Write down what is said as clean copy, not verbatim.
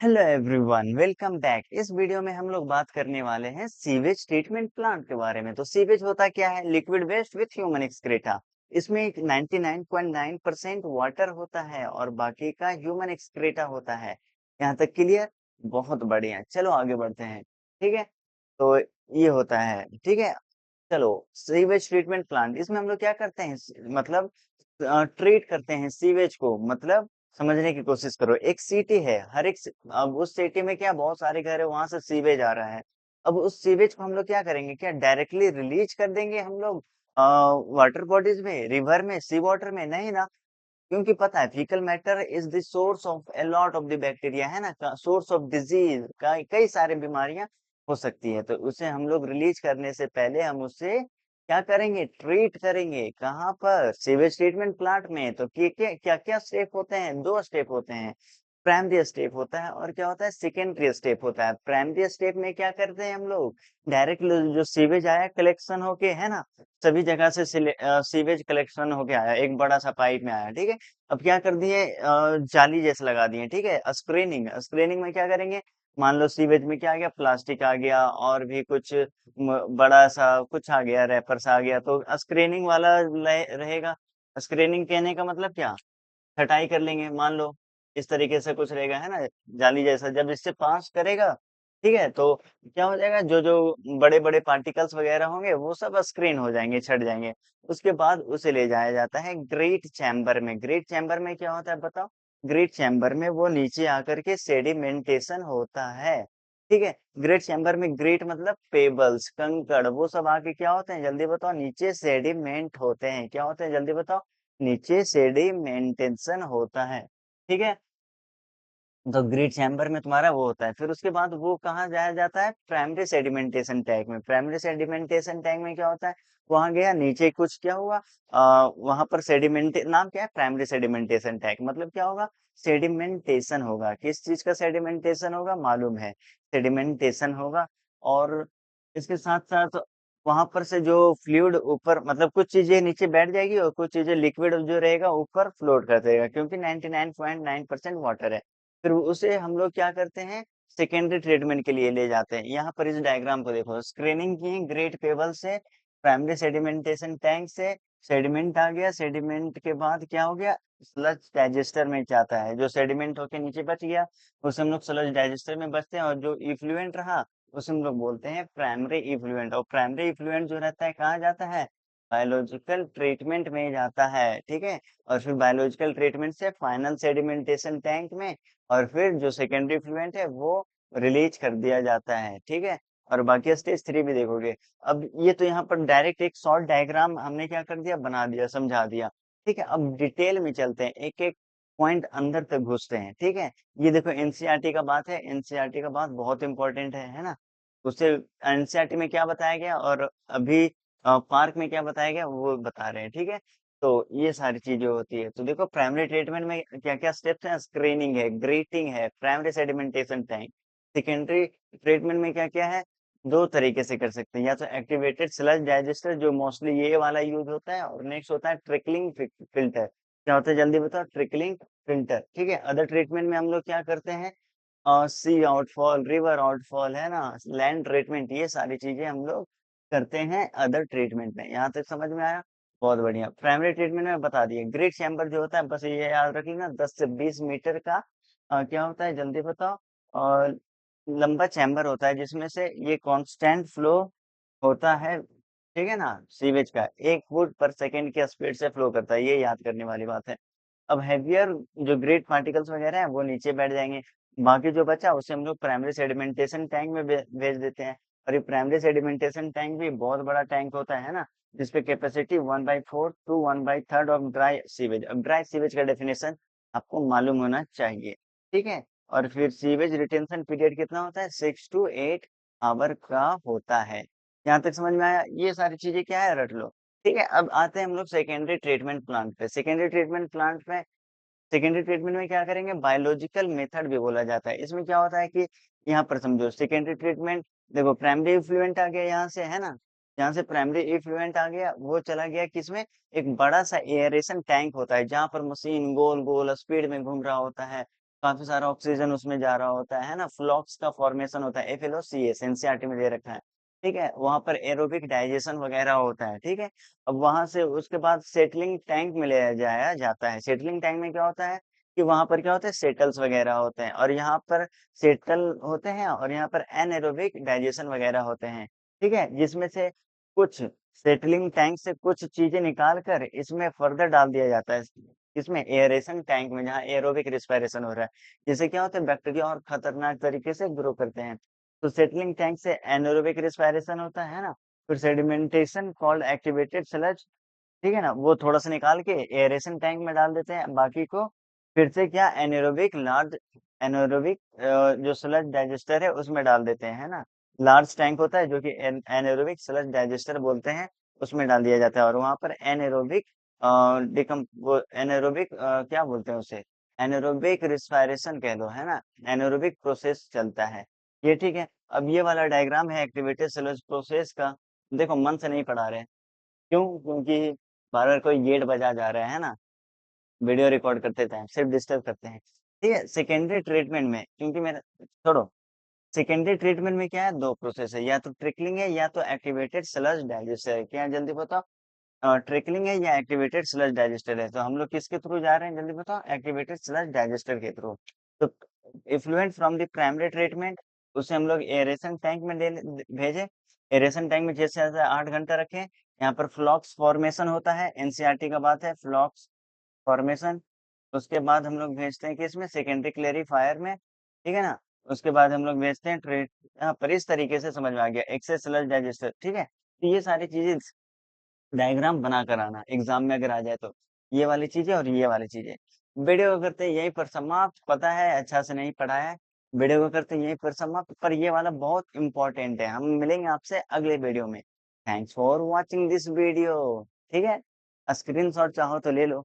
Hello everyone, welcome back. इस video में हम लोग बात करने वाले हैं सीवेज ट्रीटमेंट प्लांट के बारे में। तो सीवेज होता क्या है? Liquid waste with human excreta. इसमें 99.9% वाटर होता है और बाकी का ह्यूमन एक्सक्रीटा होता है। यहाँ तक क्लियर? बहुत बढ़िया, चलो आगे बढ़ते हैं। ठीक है, तो ये होता है। ठीक है, चलो सीवेज ट्रीटमेंट प्लांट, इसमें हम लोग क्या करते हैं? मतलब ट्रीट करते हैं सीवेज को। मतलब समझने की कोशिश करो, एक सिटी है, अब उस सिटी में क्या बहुत सारे घर है, वहां से सीवेज आ रहा है। अब उस सीवेज को हम लोग क्या करेंगे? क्या डायरेक्टली रिलीज कर देंगे हम लोग वाटर बॉडीज में, रिवर में, सी वाटर में? नहीं ना। क्योंकि पता है faecal matter is the source of a lot of the bacteria, है ना, सोर्स ऑफ डिजीज का, कई सारे बीमारियां हो सकती है। तो उसे हम लोग रिलीज करने से पहले हम उससे क्या करेंगे? ट्रीट करेंगे। कहाँ पर? सीवेज ट्रीटमेंट प्लांट में। तो क्या क्या स्टेप होते हैं? दो स्टेप होते हैं। प्राइमरी स्टेप होता है और क्या होता है? सेकेंडरी स्टेप होता है। प्राइमरी स्टेप में क्या करते हैं हम लोग? डायरेक्ट जो सीवेज आया कलेक्शन होके, है ना, सभी जगह से सीवेज कलेक्शन होके आया, एक बड़ा सा पाइप में आया। ठीक है, अब क्या कर दिए? जाली जैसे लगा दिए। ठीक है, स्क्रीनिंग। स्क्रीनिंग में क्या करेंगे? मान लो सीवेज में क्या आ गया? प्लास्टिक आ गया और भी कुछ बड़ा सा कुछ आ गया, रैपर्स आ गया, तो स्क्रीनिंग वाला रहेगा। स्क्रीनिंग कहने का मतलब क्या? छटाई कर लेंगे। मान लो इस तरीके से कुछ रहेगा, है ना, जाली जैसा। जब इससे पास करेगा, ठीक है, तो क्या हो जाएगा? जो जो बड़े बड़े पार्टिकल्स वगैरह होंगे वो सब स्क्रीन हो जाएंगे, छट जाएंगे। उसके बाद उसे ले जाया जाता है ग्रेट चैम्बर में। ग्रेट चैम्बर में क्या होता है बताओ? ग्रेट चैम्बर में वो नीचे आकर के सेडिमेंटेशन होता है। ठीक है, ग्रेट चैम्बर में, ग्रेट मतलब पेबल्स, कंकड़, वो सब आके क्या होते हैं? जल्दी बताओ। नीचे सेडिमेंट होते हैं। क्या होते हैं? जल्दी बताओ। नीचे सेडिमेंटेशन होता है। ठीक है, तो ग्रिड चैम्बर में तुम्हारा वो होता है। फिर उसके बाद वो कहाँ जाया जाता है? प्राइमरी सेडिमेंटेशन टैंक में। प्राइमरी सेडिमेंटेशन टैंक में क्या होता है? वहां गया, नीचे कुछ क्या हुआ, वहां पर सेडिमेंट, नाम क्या है? Primary sedimentation tank. मतलब क्या होगा? सेडिमेंटेशन होगा। किस चीज का सेडिमेंटेशन होगा? मालूम है, सेडिमेंटेशन होगा। और इसके साथ साथ वहां पर से जो फ्लूइड ऊपर, मतलब कुछ चीजें नीचे बैठ जाएगी और कुछ चीजें लिक्विड जो रहेगा ऊपर फ्लोट करते रहेगा, क्योंकि 99.9% वाटर है। फिर उसे हम लोग क्या करते हैं? सेकेंडरी ट्रीटमेंट के लिए ले जाते हैं। यहाँ पर इस डायग्राम को देखो, स्क्रीनिंग की ग्रेट पेबल से, प्राइमरी सेडिमेंटेशन टैंक से सेडिमेंट आ गया। सेडिमेंट के बाद क्या हो गया? स्लज डाइजेस्टर में जाता है। जो सेडिमेंट होके नीचे बच गया उसे हम लोग स्लज डाइजेस्टर में बचते हैं, और जो इफ्लुएंट रहा उसे हम लोग बोलते हैं प्राइमरी इफ्लुएंट। और प्राइमरी इफ्लुएंट जो रहता है कहाँ जाता है? बायोलॉजिकल ट्रीटमेंट में जाता है। ठीक है, और फिर बायोलॉजिकल ट्रीटमेंट से फाइनल सेडिमेंटेशन टैंक में, और फिर जो सेकेंडरी फ्लुएंट है वो रिलीज कर दिया जाता है। ठीक है, और बाकी स्टेज 3 भी देखोगे। अब ये तो यहाँ पर डायरेक्ट एक शॉर्ट डायग्राम हमने क्या कर दिया? बना दिया, समझा दिया। ठीक है, अब डिटेल में चलते हैं, एक एक पॉइंट अंदर तक घुसते हैं। ठीक है, ये देखो एनसीईआरटी का बात है। एनसीईआरटी का बात बहुत इंपॉर्टेंट है ना। उससे एनसीईआरटी में क्या बताया गया और अभी पार्क में क्या बताया गया वो बता रहे हैं। ठीक है, तो ये सारी चीजें होती है। तो देखो प्राइमरी ट्रीटमेंट में क्या क्या स्टेप्स हैं? स्क्रीनिंग है, ग्रेटिंग है, primary sedimentation tank. Secondary treatment में क्या क्या है? दो तरीके से कर सकते हैं, या तो एक्टिवेटेड स्लज डाइजेस्टर, जो मोस्टली ये वाला यूज होता है, और नेक्स्ट होता है ट्रिकलिंग फिल्टर। क्या होता है? जल्दी बताओ। Trickling filter. ठीक है, अदर ट्रीटमेंट में हम लोग क्या करते हैं? सी आउटफॉल, रिवर आउटफॉल, है ना, लैंड ट्रीटमेंट, ये सारी चीजें हम लोग करते हैं अदर ट्रीटमेंट में। यहाँ तक समझ में आया? बहुत बढ़िया। प्राइमरी ट्रीटमेंट में बता दिए। ग्रेट चैम्बर जो होता है, बस ये याद रखिएगा, 10 से 20 मीटर का क्या होता है? जल्दी बताओ। और लंबा चैम्बर होता है जिसमें से ये कांस्टेंट फ्लो होता है। ठीक है ना, सीवेज का 1 फुट पर सेकेंड की स्पीड से फ्लो करता है, ये याद करने वाली बात है। अब हैवियर जो ग्रेट पार्टिकल्स वगैरह है वो नीचे बैठ जाएंगे। बाकी जो बचा उसे हम लोग प्राइमरी सेडिमेंटेशन टैंक में भेज देते हैं। और ये प्राइमरी सेडिमेंटेशन टैंक भी बहुत बड़ा टैंक होता है ना, जिसपे capacity 1/4 to 1/3 of dry sewage. अब ड्राई सीवेज का डेफिनेशन आपको मालूम होना चाहिए। ठीक है, और फिर सीवेज रिटेंशन पीरियड कितना होता है? 6 to 8 आवर का होता है। यहाँ तक समझ में आया? ये सारी चीजें क्या है, रट लो। ठीक है, अब आते हैं हम लोग सेकेंडरी ट्रीटमेंट प्लांट पे। सेकेंडरी ट्रीटमेंट प्लांट में, सेकेंडरी ट्रीटमेंट में क्या करेंगे? बायोलॉजिकल मेथड भी बोला जाता है। इसमें क्या होता है कि यहाँ पर समझो, सेकेंडरी ट्रीटमेंट, देखो प्राइमरी इफ्लुएंट आ गया यहाँ से, है ना, यहाँ से प्राइमरी इफ्लुएंट आ गया, वो चला गया किसमें? एक बड़ा सा एयरेशन टैंक होता है, जहाँ पर मशीन गोल गोल स्पीड में घूम रहा होता है। काफ़ी सारा ऑक्सीजन उसमें जा रहा होता है ना? फ्लॉक्स का फॉर्मेशन होता है, एफएलओसीएस एनसीईआरटी में दे रखा है, ठीक है? वहाँ पर एरोबिक डाइजेशन वगैरह होता है, ठीक है? अब वहाँ से उसके बाद सेटलिंग टैंक में ले जाया जाता है। सेटलिंग टैंक में क्या होता है कि वहाँ पर क्या होता है सेटल्स वगैरह होते हैं और यहाँ पर सेटल होते हैं और यहाँ पर एनाएरोबिक डाइजेशन वगैरह होते हैं, ठीक है? जिसमें से कुछ सेटलिंग टैंक से कुछ चीज़ें निकाल कर इसमें फर्दर डाल दिया जाता है। इसमें एयरेशन टैंक में जहाँ एरोबिक रेस्पिरेशन हो रहा है। जिससे क्या होता है बैक्टीरिया और खतरनाक तरीके से ग्रो करते हैं। तो सेटलिंग टैंक से एनारोबिक रेस्पिरेशन होता है ना? फिर सेडिमेंटेशन कॉल्ड एक्टिवेटेड स्लज ठीक है ना? वो थोड़ा-सा निकाल के एयरेशन टैंक में डाल देते हैं, बाकी को फिर से क्या एनारोबिक लार्ज एनारोबिक जो स्लज डाइजेस्टर है उसमें डाल देते हैं, है ना? लार्ज टैंक होता है जो कि एनारोबिक स्लज डाइजेस्टर बोलते हैं, उसमें डाल दिया जाता है और वहाँ पर एनारोबिक वो एनारोबिक क्या बोलते हैं उसे? एनारोबिक रेस्पिरेशन कह लो, है ना? एनारोबिक प्रोसेस चलता है। ये ठीक है। अब ये वाला डायग्राम है एक्टिवेटेड सेलुलोज प्रोसेस का। देखो मन से नहीं पढ़ा रहे हैं। क्यों? क्योंकि बार-बार कोई गेट बजा जा रहा है ना? वीडियो रिकॉर्ड करते टाइम सिर्फ डिस्टर्ब करते हैं। ठीक है? सेकेंडरी ट्रीटमेंट में क्योंकि मेरा छोड़ो, सेकेंडरी ट्रीटमेंट में क्या है 2 प्रोसेस है, या तो ट्रिकलिंग है या तो एक्टिवेटेड स्लज डाइजेस्टर है। क्या है जल्दी बताओ? ट्रिकलिंग है या एक्टिवेटेड स्लज डाइजेस्टर है? तो हम लोग किसके थ्रू जा रहे हैं जल्दी बताओ? एक्टिवेटेड स्लज डाइजेस्टर के थ्रू। तो effluent from the primary treatment उसे हम लोग एरेशन टैंक में भेजे। एरेशन टैंक में जैसे जैसे 8 घंटा रखें। यहाँ पर फ्लॉक्स फॉर्मेशन होता है, एनसीईआरटी का बात है, फ्लॉक्स फॉर्मेशन। उसके बाद हम लोग भेजते हैं किसमें? सेकेंडरी क्लेरिफायर में, ठीक है ना? उसके बाद हम लोग भेजते हैं यहाँ पर इस तरीके से समझ में आ गया, एक्सेस स्लज डाइजेस्टर, ठीक है? तो ये सारी चीजें डायग्राम बनाकर आना एग्जाम में अगर आ जाए तो। ये वाली चीज़ें और ये वाली चीज़ें। वीडियो को करते हैं यहीं पर समाप्त। पता है अच्छा से नहीं पढ़ा है। वीडियो को करते हैं यहीं पर समाप्त पर ये वाला बहुत इम्पोर्टेंट है। हम मिलेंगे आपसे अगले वीडियो में। Thanks for watching this video. ठीक है? स्क्रीनशॉट चाहो तो ले लो।